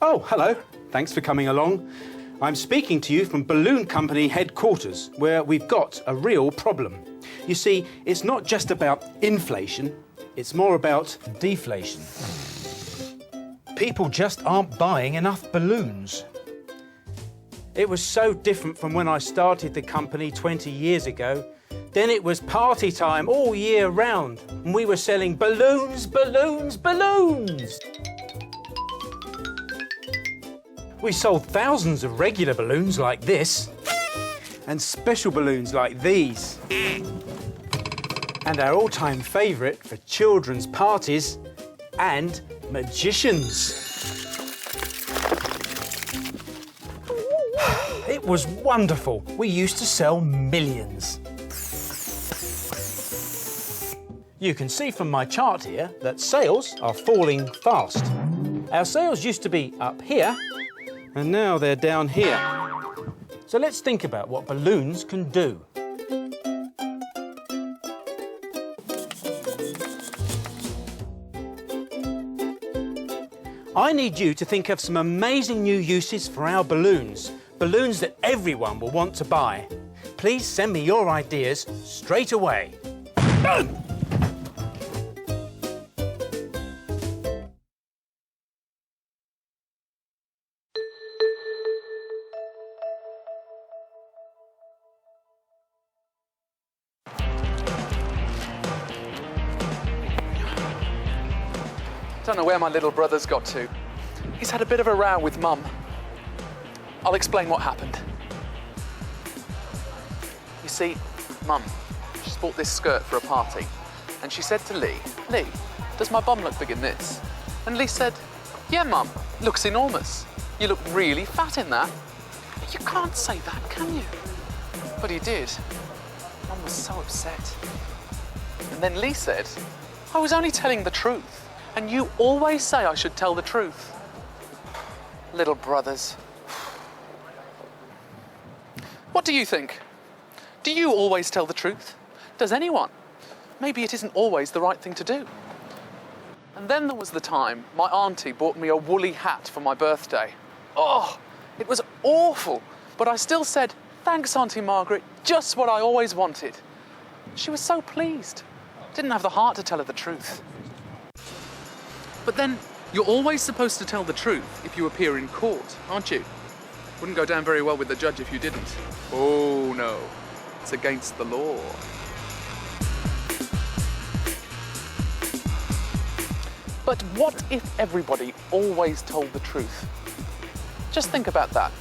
Oh, hello. Thanks for coming along. I'm speaking to you from Balloon Company headquarters, where we've got a real problem. You see, it's not just about inflation, it's more about deflation. People just aren't buying enough balloons. It was so different from when I started the company 20 years ago. Then it was party time all year round, and we were selling balloons, balloons, balloons. We sold thousands of regular balloons like this, and special balloons like these. And our all-time favourite for children's parties, and magicians. It was wonderful. We used to sell millions. You can see from my chart here that sales are falling fast. Our sales used to be up here, and now they're down here. So let's think about what balloons can do. I need you to think of some amazing new uses for our balloons. Balloons that everyone will want to buy. Please send me your ideas straight away. Don't know where my little brother's got to. He's had a bit of a row with Mum. I'll explain what happened. You see, Mum, she's bought this skirt for a party, and she said to Lee, "Lee, does my bum look big in this?" And Lee said, "Yeah, Mum, looks enormous. You look really fat in that." You can't say that, can you? But he did. Mum was so upset. And then Lee said, "I was only telling the truth. And you always say I should tell the truth." Little brothers. What do you think? Do you always tell the truth? Does anyone? Maybe it isn't always the right thing to do. And then there was the time my auntie bought me a woolly hat for my birthday. Oh, it was awful. But I still said, "Thanks, Auntie Margaret, just what I always wanted." She was so pleased. Didn't have the heart to tell her the truth. But then, you're always supposed to tell the truth if you appear in court, aren't you? Wouldn't go down very well with the judge if you didn't. Oh, no. It's against the law. But what if everybody always told the truth? Just think about that.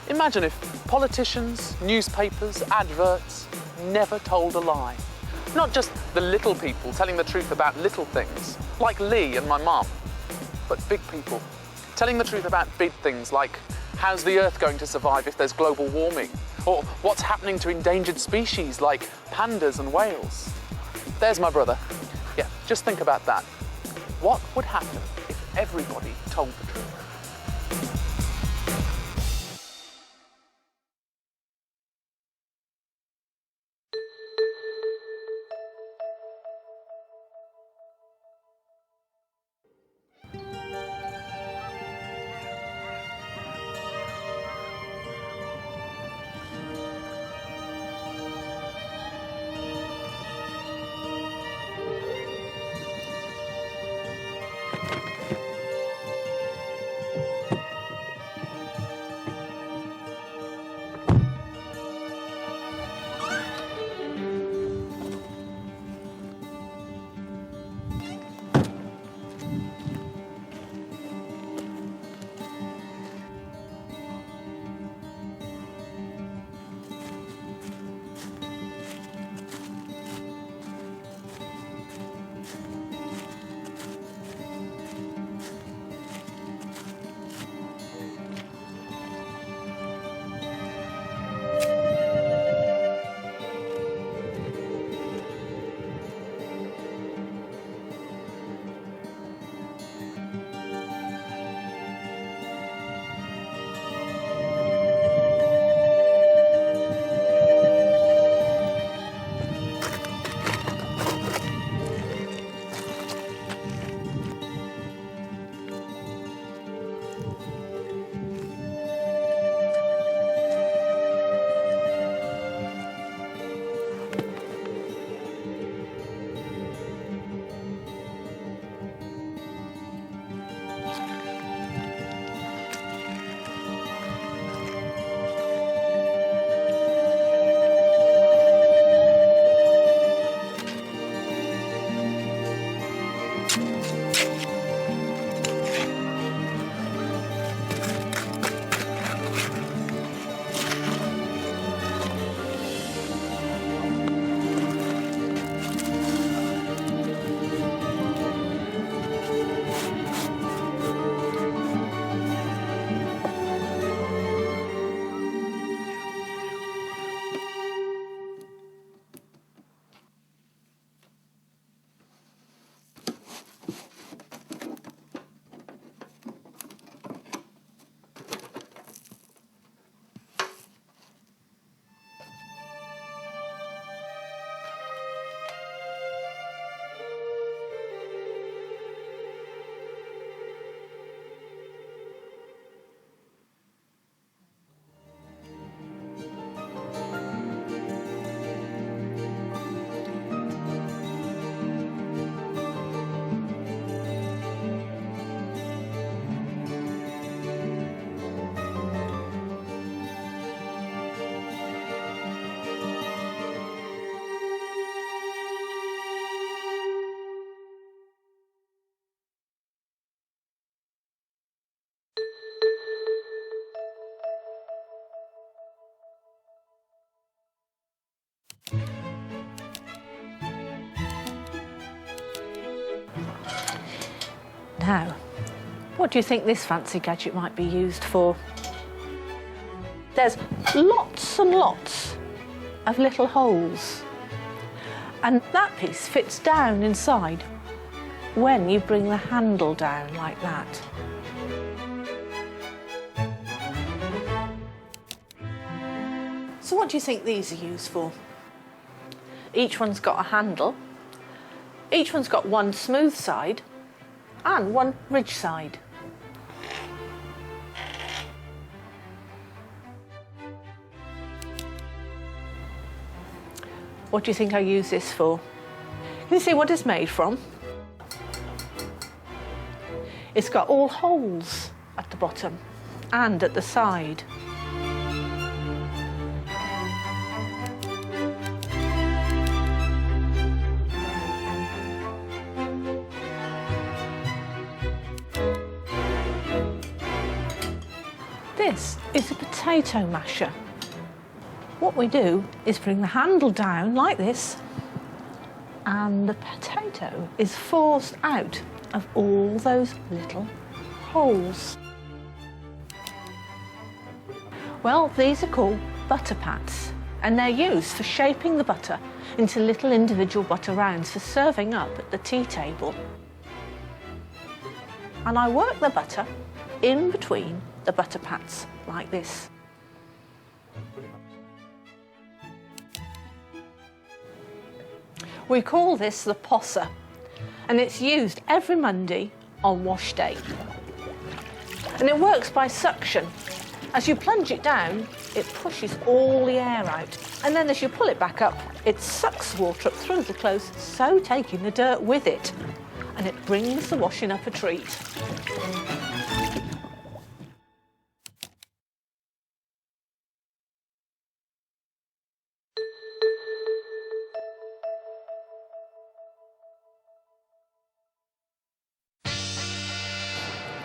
Imagine if politicians, newspapers, adverts never told a lie. Not just the little people telling the truth about little things, like Lee and my mum, but big people telling the truth about big things like how's the Earth going to survive if there's global warming, or what's happening to endangered species like pandas and whales. There's my brother. Yeah, just think about that. What would happen if everybody told the truth? Now, what do you think this fancy gadget might be used for? There's lots and lots of little holes, and that piece fits down inside when you bring the handle down like that. So what do you think these are used for? Each one's got a handle, each one's got one smooth side and one ridge side. What do you think I use this for? Can you see what it's made from? It's got all holes at the bottom and at the side. This is a potato masher. What we do is bring the handle down like this, and the potato is forced out of all those little holes. Well, these are called butter pats, and they're used for shaping the butter into little individual butter rounds for serving up at the tea table. And I work the butter in between the butter pats like this. We call this the posser, and it's used every Monday on wash day. And it works by suction. As you plunge it down, it pushes all the air out, and then as you pull it back up, it sucks water up through the clothes, so taking the dirt with it, and it brings the washing up a treat.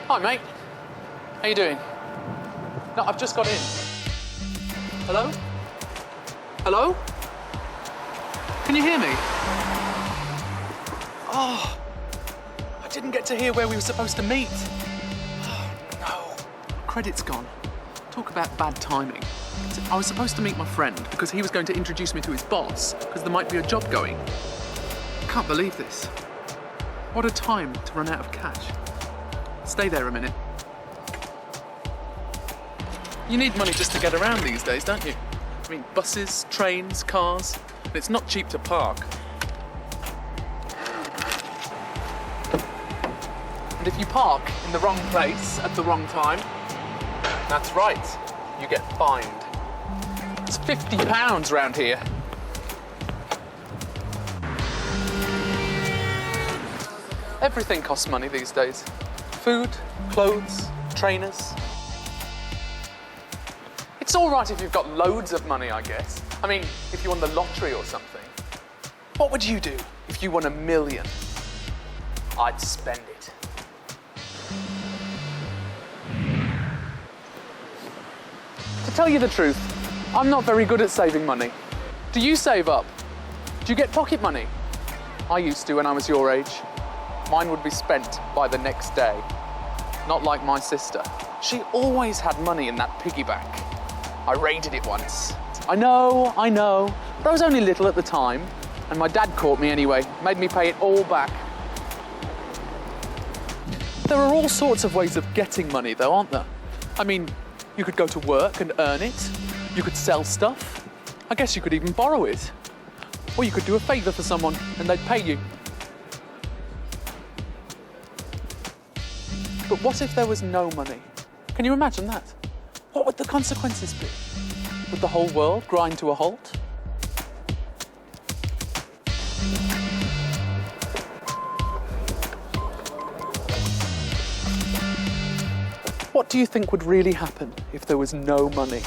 Hi, mate. How you doing? No, I've just got in. Hello? Hello? Can you hear me? Oh, I didn't get to hear where we were supposed to meet. Oh, no. Credit's gone. Talk about bad timing. I was supposed to meet my friend because he was going to introduce me to his boss because there might be a job going. I can't believe this. What a time to run out of cash. Stay there a minute. You need money just to get around these days, don't you? I mean, buses, trains, cars, and it's not cheap to park. And if you park in the wrong place at the wrong time, that's right, you get fined. It's £50 round here. Everything costs money these days. Food, clothes, trainers. It's all right if you've got loads of money, I guess. I mean, if you won the lottery or something. What would you do if you won $1 million? I'd spend it. To tell you the truth, I'm not very good at saving money. Do you save up? Do you get pocket money? I used to when I was your age. Mine would be spent by the next day. Not like my sister. She always had money in that piggy bank. I raided it once. I know, but I was only little at the time, and my dad caught me anyway, made me pay it all back. There are all sorts of ways of getting money though, aren't there? I mean, you could go to work and earn it. You could sell stuff. I guess you could even borrow it. Or you could do a favour for someone and they'd pay you. But what if there was no money? Can you imagine that? What would the consequences be? Would the whole world grind to a halt? What do you think would really happen if there was no money?